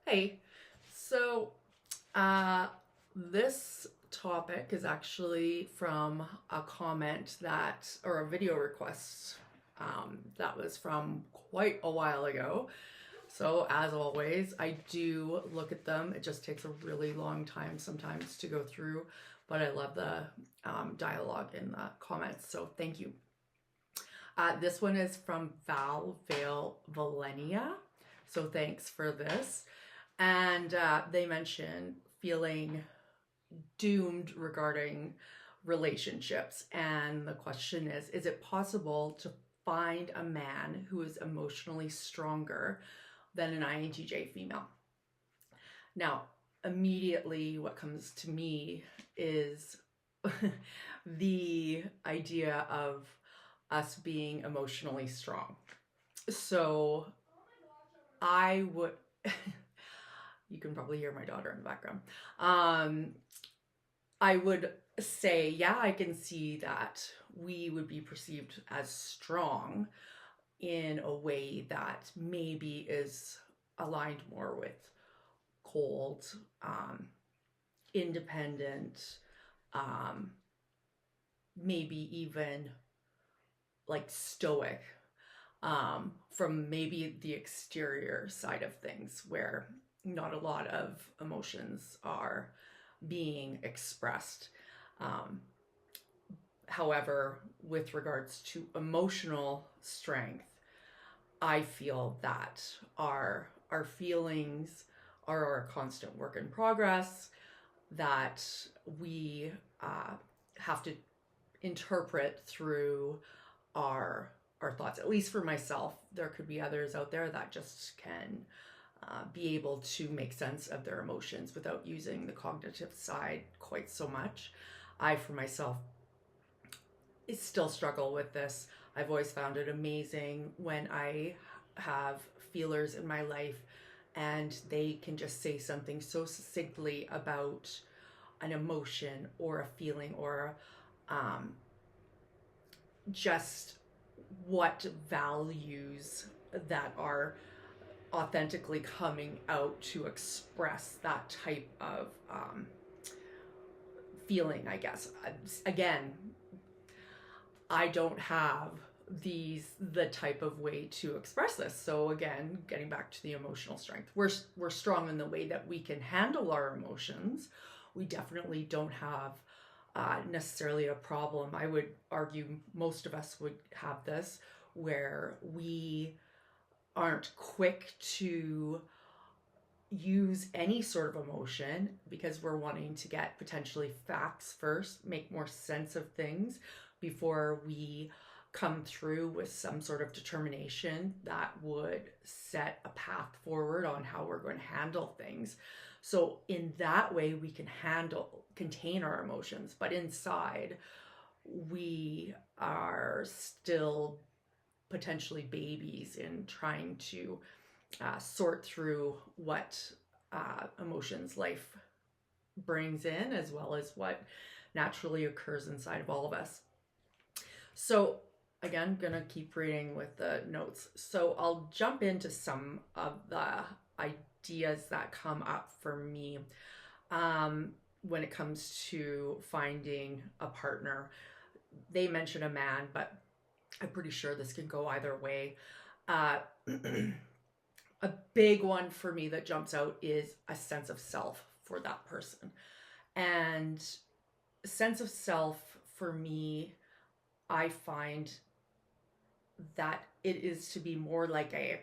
Hey, so uh, this topic is actually from a comment or a video request that was from quite a while ago. So, as always, I do look at them. It just takes a really long time sometimes to go through, but I love the dialogue in the comments. So, thank you. This one is from Val Vale Valenia. So, thanks for this. And they mention feeling doomed regarding relationships. And the question is it possible to find a man who is emotionally stronger than an INTJ female? Now, immediately, what comes to me is the idea of us being emotionally strong. So I would. You can probably hear my daughter in the background. I would say, yeah, I can see that we would be perceived as strong in a way that maybe is aligned more with cold, independent, um, maybe even like stoic, from maybe the exterior side of things where not a lot of emotions are being expressed. Um, However, with regards to emotional strength, I feel that our feelings are our constant work in progress, that we have to interpret through our thoughts. At least for myself, there could be others out there that just can be able to make sense of their emotions without using the cognitive side quite so much. I, for myself, still struggle with this. I've always found it amazing when I have feelers in my life and they can just say something so succinctly about an emotion or a feeling or um, just what values that are authentically coming out to express that type of feeling, I guess. Again, I don't have the type of way to express this. So again, getting back to the emotional strength, we're strong in the way that we can handle our emotions. We definitely don't have necessarily a problem. I would argue most of us would have this where we aren't quick to use any sort of emotion because we're wanting to get potentially facts first, make more sense of things before we come through with some sort of determination that would set a path forward on how we're going to handle things. So in that way we can contain our emotions, but inside we are still potentially babies in trying to sort through what emotions life brings in, as well as what naturally occurs inside of all of us. So again, gonna keep reading with the notes. So I'll jump into some of the ideas that come up for me when it comes to finding a partner. They mention a man, but I'm pretty sure this can go either way. Uh, a big one for me that jumps out is a sense of self for that person. And sense of self for me, I find that it is to be more like a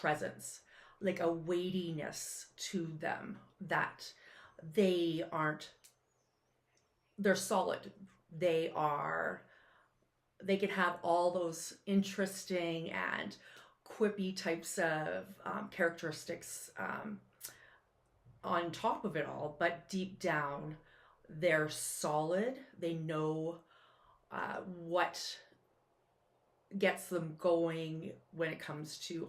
presence, like a weightiness to them, that they aren't, they're solid. They can have all those interesting and quippy types of characteristics on top of it all, but deep down, they're solid. They know what gets them going when it comes to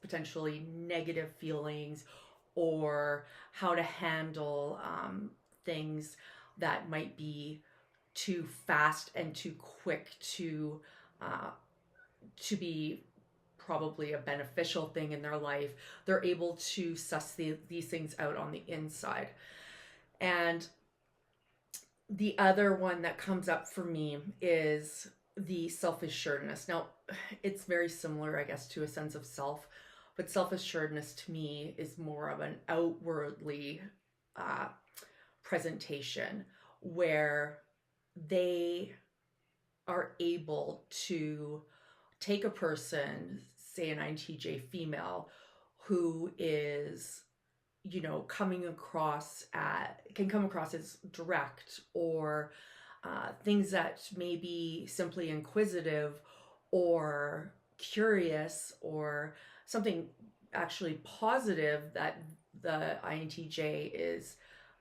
potentially negative feelings or how to handle things that might be too fast and too quick to be probably a beneficial thing in their life, they're able to suss these things out on the inside. And the other one that comes up for me is the self-assuredness. Now, it's very similar, I guess, to a sense of self, but self-assuredness to me is more of an outwardly uh, presentation where they are able to take a person, say an INTJ female, who is, can come across as direct, or things that may be simply inquisitive or curious, or something actually positive that the INTJ is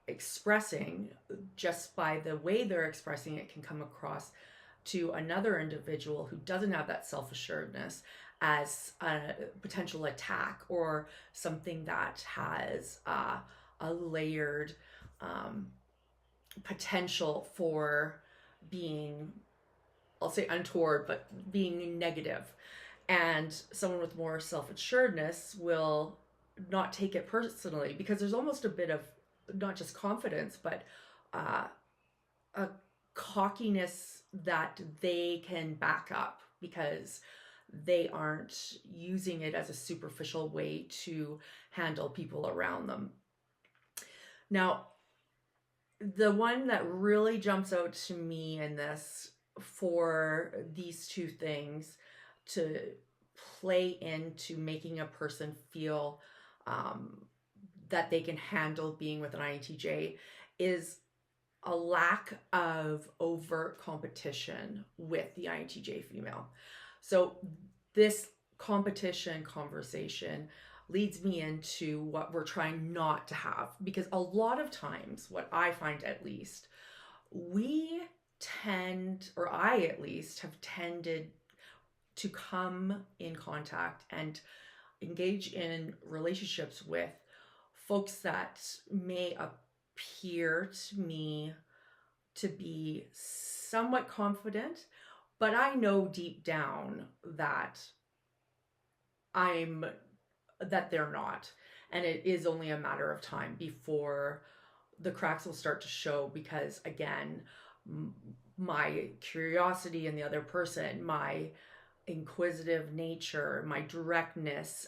expressing. Just by the way they're expressing it can come across to another individual who doesn't have that self-assuredness as a potential attack, or something that has a layered potential for being, I'll say untoward, but being negative. And someone with more self-assuredness will not take it personally, because there's almost a bit of not just confidence, but a cockiness that they can back up, because they aren't using it as a superficial way to handle people around them. Now, the one that really jumps out to me in this, for these two things to play into making a person feel that they can handle being with an INTJ, is a lack of overt competition with the INTJ female. So this competition conversation leads me into what we're trying not to have, because a lot of times, what I find at least, we tend, or I at least have tended to come in contact and engage in relationships with folks that may appear to me to be somewhat confident, but I know deep down that they're not. And it is only a matter of time before the cracks will start to show, because again, my curiosity in the other person, my inquisitive nature, my directness,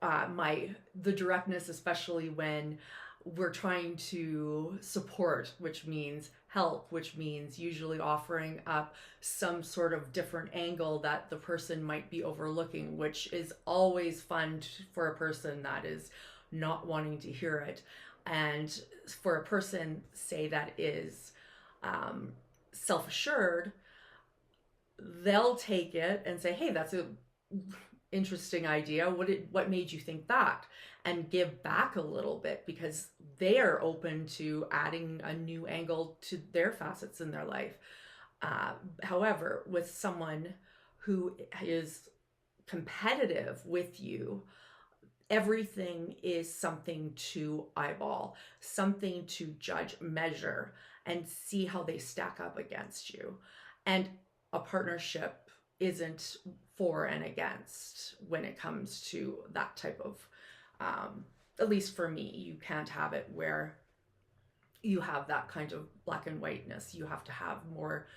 the directness, especially when we're trying to support, which means help, which means usually offering up some sort of different angle that the person might be overlooking, which is always fun for a person that is not wanting to hear it. And for a person, say, that is self-assured, they'll take it and say, hey, that's a interesting idea. What made you think that? And give back a little bit, because they are open to adding a new angle to their facets in their life. However, with someone who is competitive with you, everything is something to eyeball, something to judge, measure, and see how they stack up against you. And a partnership isn't for and against when it comes to that type of, at least for me, you can't have it where you have that kind of black and whiteness. You have to have more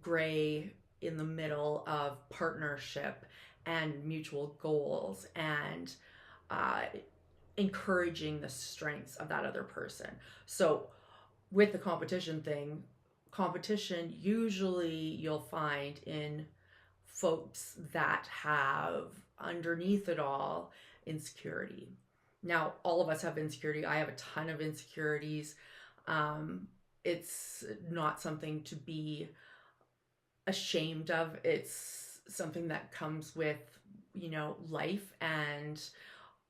gray in the middle of partnership and mutual goals, and encouraging the strengths of that other person. So with the competition thing, competition usually you'll find in folks that have underneath it all insecurity. Now, all of us have insecurity. I have a ton of insecurities. It's not something to be ashamed of. It's something that comes with, life, and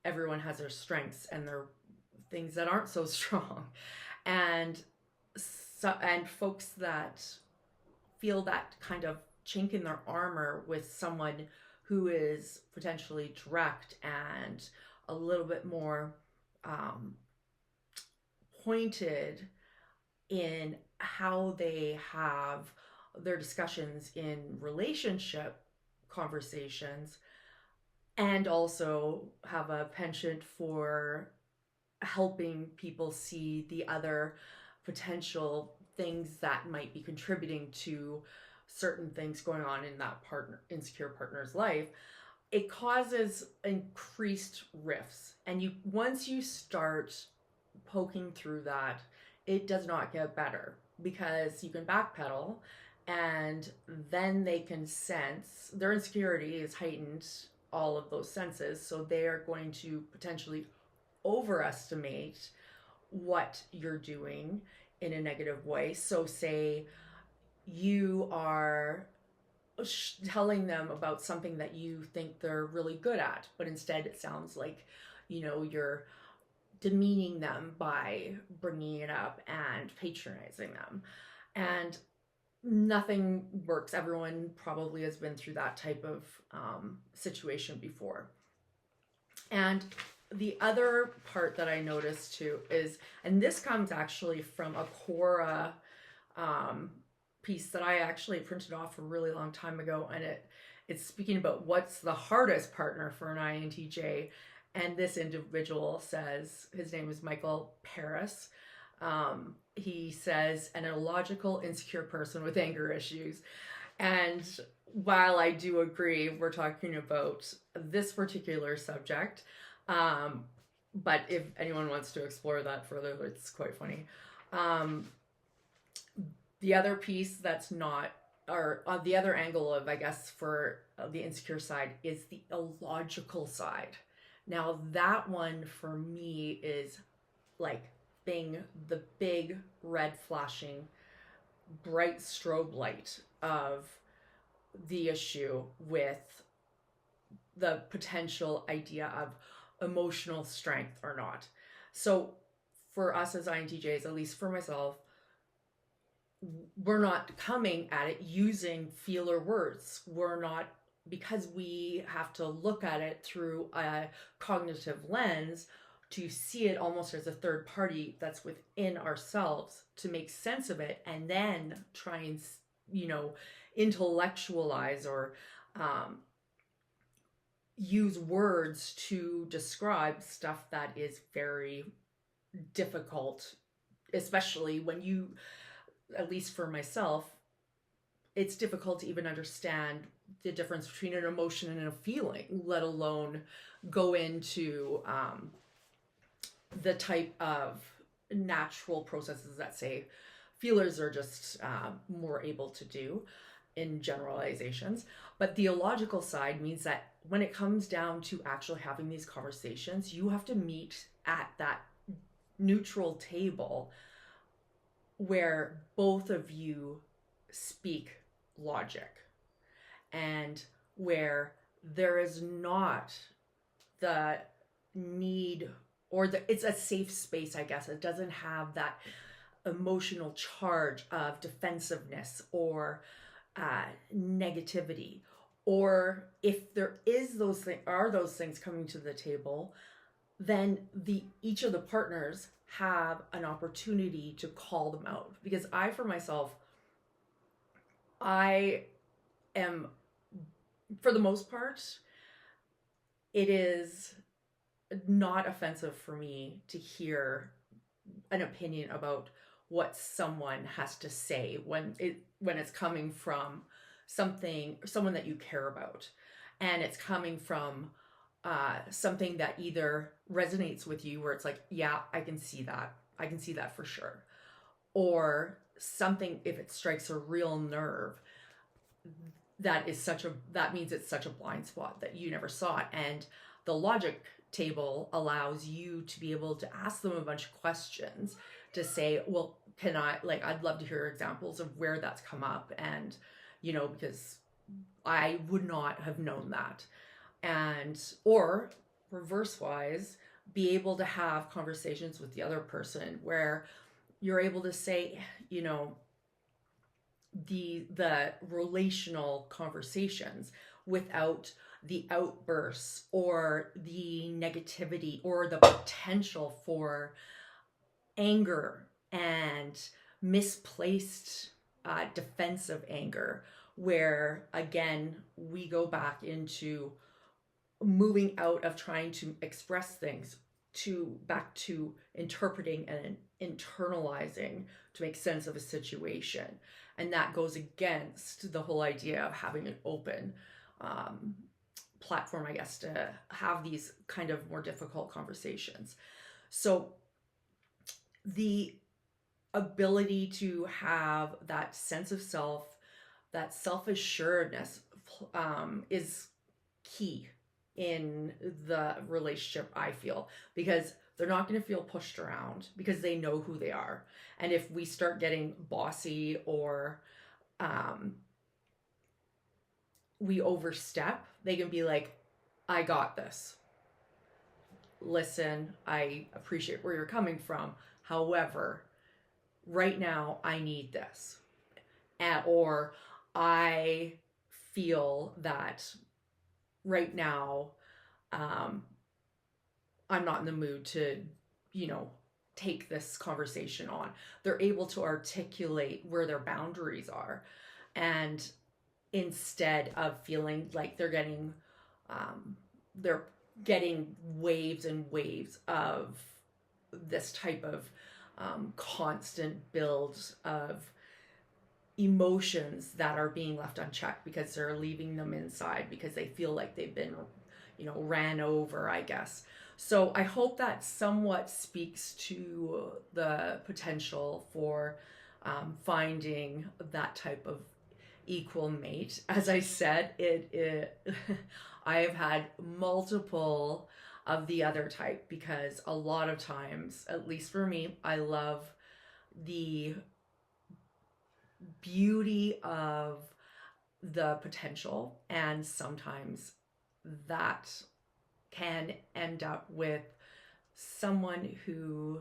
everyone has their strengths and their things that aren't so strong. And folks that feel that kind of chink in their armor with someone who is potentially direct and a little bit more pointed in how they have their discussions in relationship conversations, and also have a penchant for helping people see the other potential things that might be contributing to certain things going on in that insecure partner's life. It causes increased rifts, and you once you start poking through that, it does not get better, because you can backpedal, and then they can sense their insecurity is heightened, all of those senses, so they are going to potentially overestimate what you're doing in a negative way. So say you are telling them about something that you think they're really good at, but instead it sounds like, you're demeaning them by bringing it up and patronizing them. And nothing works. Everyone probably has been through that type of situation before. And the other part that I noticed too is, and this comes actually from a Quora um, piece that I actually printed off a really long time ago, and it's speaking about what's the hardest partner for an INTJ. And this individual says, his name is Michael Paris. He says, an illogical, insecure person with anger issues. And while I do agree, we're talking about this particular subject. But if anyone wants to explore that further, it's quite funny. The other piece that's not, or the other angle of, I guess, for the insecure side is the illogical side. Now, that one for me is like being the big red flashing bright strobe light of the issue with the potential idea of emotional strength or not. So for us as INTJs, at least for myself, we're not coming at it using feeler words. We're not, because we have to look at it through a cognitive lens to see it almost as a third party that's within ourselves, to make sense of it and then try and, intellectualize or use words to describe stuff that is very difficult, especially when you, at least for myself, it's difficult to even understand the difference between an emotion and a feeling, let alone go into the type of natural processes that, say, feelers are just more able to do in generalizations. But the illogical side means that when it comes down to actually having these conversations, you have to meet at that neutral table where both of you speak logic, and where there is not the need, or it's a safe space, I guess. It doesn't have that emotional charge of defensiveness or negativity. Or if there is those things coming to the table, then each of the partners have an opportunity to call them out. Because I, for myself, I am, for the most part, it is not offensive for me to hear an opinion about what someone has to say when it's coming from someone that you care about, and it's coming from something that either resonates with you, where it's like, yeah, I can see that for sure, or something, if it strikes a real nerve, that means it's such a blind spot that you never saw it. And the logic table allows you to be able to ask them a bunch of questions to say, well, I'd love to hear examples of where that's come up, and because I would not have known that. And or reverse wise, be able to have conversations with the other person where you're able to say, the relational conversations without the outbursts or the negativity or the potential for anger and misplaced defensive anger, where again we go back into moving out of trying to express things to back to interpreting and internalizing to make sense of a situation. And that goes against the whole idea of having an open platform, I guess, to have these kind of more difficult conversations. So the ability to have that sense of self, that self-assuredness is key in the relationship, I feel, because they're not going to feel pushed around because they know who they are. And if we start getting bossy or we overstep, they can be like, I got this. Listen, I appreciate where you're coming from. However, right now I need this. Or I feel that right now I'm not in the mood to, take this conversation on. They're able to articulate where their boundaries are, and instead of feeling like they're getting waves and waves of this type of constant build of emotions that are being left unchecked because they're leaving them inside because they feel like they've been, ran over, I guess. So I hope that somewhat speaks to the potential for finding that type of equal mate. As I said, I have had multiple of the other type because a lot of times, at least for me, I love the beauty of the potential, and sometimes that can end up with someone who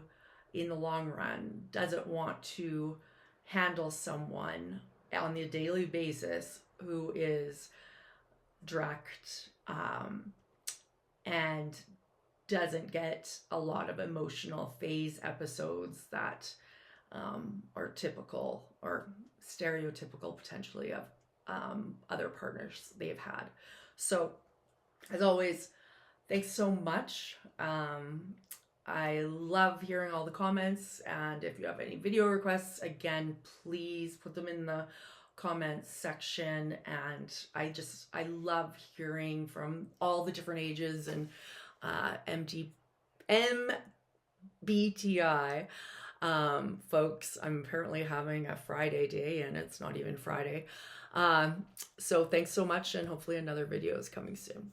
in the long run doesn't want to handle someone on a daily basis who is direct and doesn't get a lot of emotional phase episodes that are typical or stereotypical potentially of other partners they've had. So as always, thanks so much. I love hearing all the comments, and if you have any video requests, again, please put them in the comments section. And I love hearing from all the different ages and MBTI folks. I'm apparently having a Friday day and it's not even Friday. So thanks so much, and hopefully another video is coming soon.